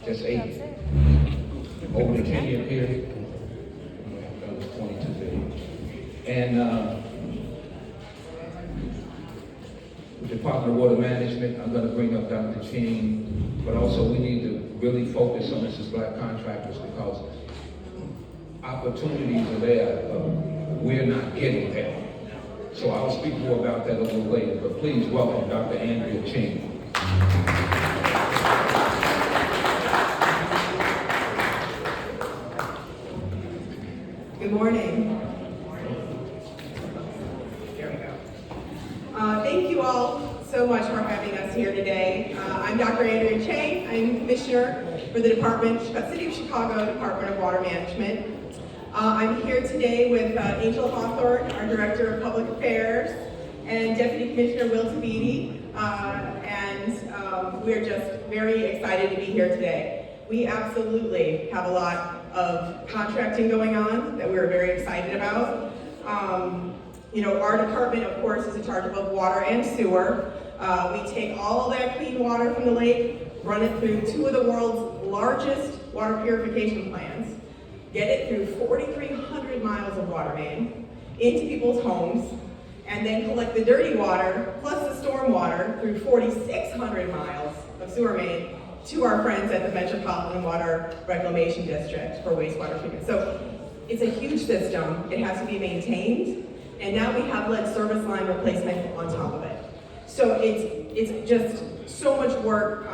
Just 8. Over the 10-year period, that was 22 billion. And the Department of Water Management, I'm going to bring up Dr. King, but also we need to really focus on this as black contractors because opportunities are there, we're not getting there. So I'll speak more about that a little later, but please welcome Dr. Andrea King. Good morning. There we go. Thank you all so much for having us here today. I'm Dr. Andrea Chang. I'm Commissioner for the City of Chicago Department of Water Management. I'm here today with Angel Hawthorne, our Director of Public Affairs, and Deputy Commissioner Will Tabiti, and we're just very excited to be here today. We absolutely have a lot of contracting going on that we're very excited about. Our department, of course, is in charge of both water and sewer. We take all that clean water from the lake, run it through 2 of the world's largest water purification plants, get it through 4,300 miles of water main into people's homes, and then collect the dirty water plus the storm water through 4,600 miles of sewer main to our friends at the Metropolitan Water Reclamation District for wastewater treatment. So it's a huge system. It has to be maintained, and now we have lead service line replacement on top of it. So it's just so much work.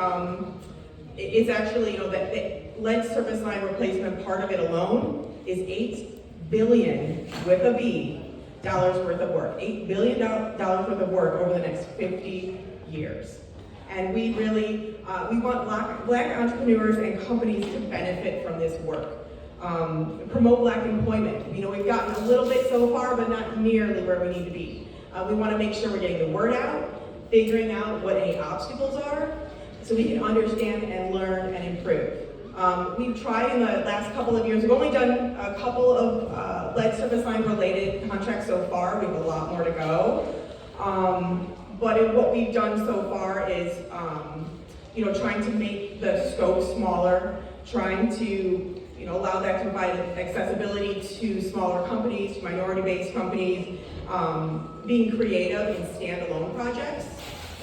It's actually, that lead service line replacement part of it alone is $8 billion with a B dollars worth of work. $8 billion worth of work over the next 50 years. And we really, we want black entrepreneurs and companies to benefit from this work. Promote black employment. We've gotten a little bit so far, but not nearly where we need to be. We want to make sure we're getting the word out, figuring out what any obstacles are, so we can understand and learn and improve. We've tried in the last couple of years, we've only done a couple of lead service line related contracts so far. We have a lot more to go. But what we've done so far is, trying to make the scope smaller, trying to, allow that to provide accessibility to smaller companies, to minority-based companies, being creative in standalone projects.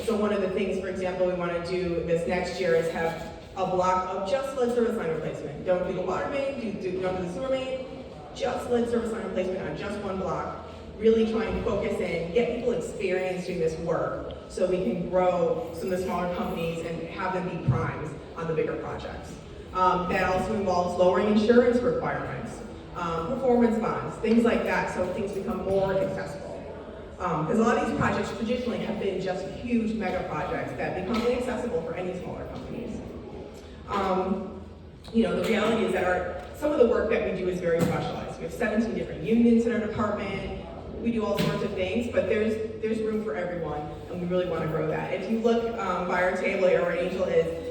So one of the things, for example, we want to do this next year is have a block of just lead service line replacement. Don't do the water main, don't do the sewer main, just lead service line replacement on just one block. Really trying to focus in, get people experience doing this work so we can grow some of the smaller companies and have them be primes on the bigger projects. That also involves lowering insurance requirements, performance bonds, things like that, so things become more accessible. Because a lot of these projects traditionally have been just huge mega projects that become inaccessible for any smaller companies. The reality is that some of the work that we do is very specialized. We have 17 different unions in our department. We do all sorts of things, but there's room for everyone, and we really want to grow that. If you look by our table here where Angel is,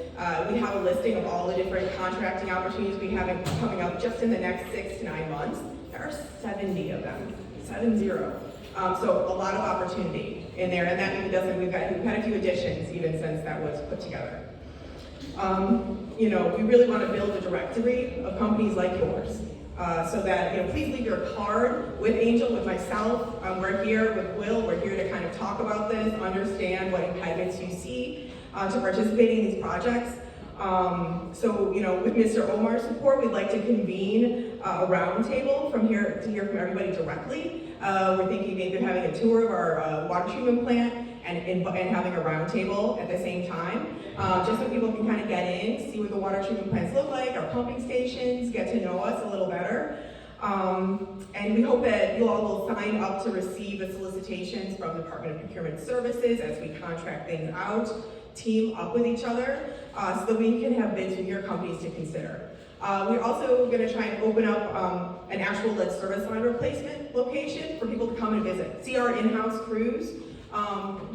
we have a listing of all the different contracting opportunities we have coming up just in the next 6 to 9 months. There are 70 of them, 70. So a lot of opportunity in there, and that even doesn't, we've had a few additions even since that was put together. We really want to build a directory of companies like yours. So that, please leave your card with Angel, with myself. We're here with Will. We're here to kind of talk about this, understand what impediments you see to participating in these projects. With Mr. Omar's support, we'd like to convene a roundtable to hear from everybody directly. We're thinking maybe having a tour of our water treatment plant and having a roundtable at the same time, just so people can kind of get in, see what the water treatment plants look like, our pumping stations, get to know us a little better. And we hope that you all will sign up to receive the solicitations from the Department of Procurement Services as we contract things out, team up with each other, so that we can have bids from your companies to consider. We're also going to try and open up an actual lead service line replacement location for people to come and visit, see our in-house crews,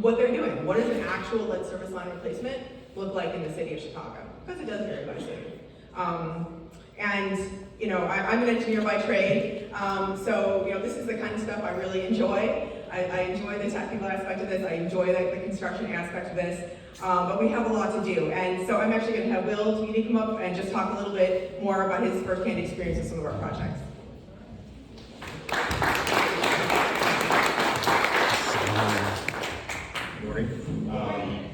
what they're doing. What does an actual lead service line replacement look like in the city of Chicago? Because it does vary by city. I'm an engineer by trade, so this is the kind of stuff I really enjoy. I enjoy the technical aspect of this, I enjoy the construction aspect of this, but we have a lot to do. And so I'm actually gonna have Will Tweedy come up and just talk a little bit more about his firsthand experience with some of our projects. Good morning.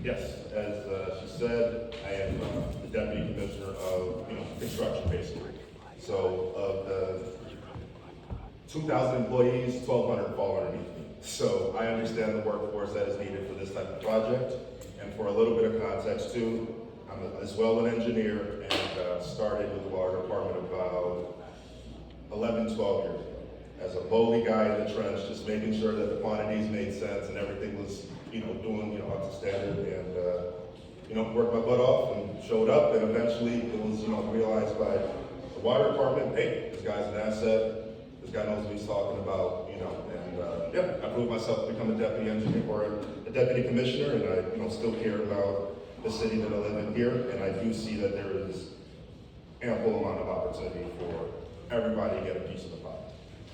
Yes, as she said, I am the deputy commissioner of construction, basically. So of the 2,000 employees, 1,200 fall underneath me. So I understand the workforce that is needed for this type of project. And for a little bit of context too, I'm as well an engineer and started with the water department about 11, 12 years ago. As a lowly guy in the trench, just making sure that the quantities made sense and everything was, doing, up to standard, and, worked my butt off and showed up, and eventually it was, realized by the water department, hey, this guy's an asset, this guy knows what he's talking about, and I proved myself to become a deputy engineer or a deputy commissioner, and I, still care about the city that I live in here, and I do see that there is ample amount of opportunity for everybody to get a piece of the pie.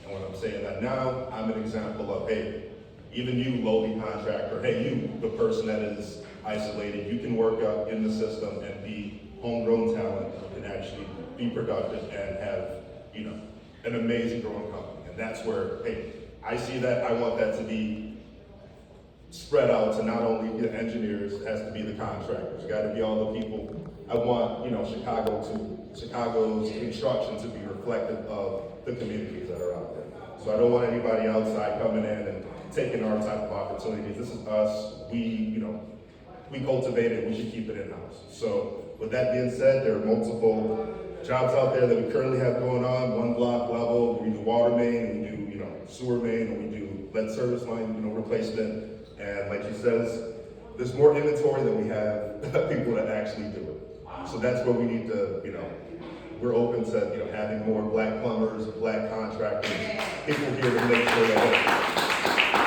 And when I'm saying that now, I'm an example of, hey, even you lowly contractor, hey, you, the person that is isolated, you can work up in the system and be homegrown talent and actually be productive and have, an amazing growing company. And that's where, hey, I see that, I want that to be spread out to not only the engineers, it has to be the contractors, got to be all the people. I want, Chicago's construction to be reflective of the communities that are out there. So I don't want anybody outside coming in and taking our type of opportunities. This is us. We cultivate it. We should keep it in-house. So with that being said, there are multiple jobs out there that we currently have going on. One block level, we do water main, we do sewer main, and we do lead service line replacement. And like she says, there's more inventory than we have people that actually do it. So that's where we need to, we're open to having more black plumbers, black contractors, people here to make sure that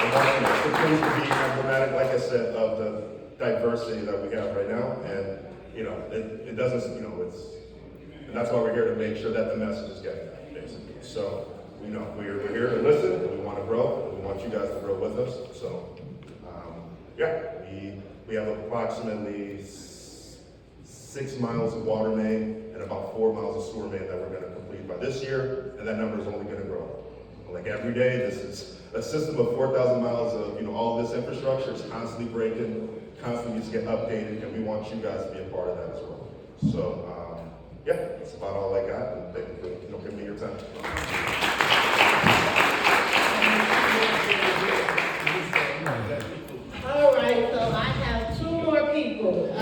it continues to be emblematic, like I said, of the diversity that we have right now. And it doesn't, and that's why we're here to make sure that the message is getting out, basically. So we're here to listen, and we want to grow, and we want you guys to grow with us. So we have approximately 6 miles of water main and about 4 miles of sewer main that we're going to complete by this year, and that number is only going to grow. Like every day, this is a system of 4,000 miles of all this infrastructure is constantly breaking, constantly needs to get updated, and we want you guys to be a part of that as well. So that's about all I got, and thank you for giving me your time. All right, so I have 2 more people.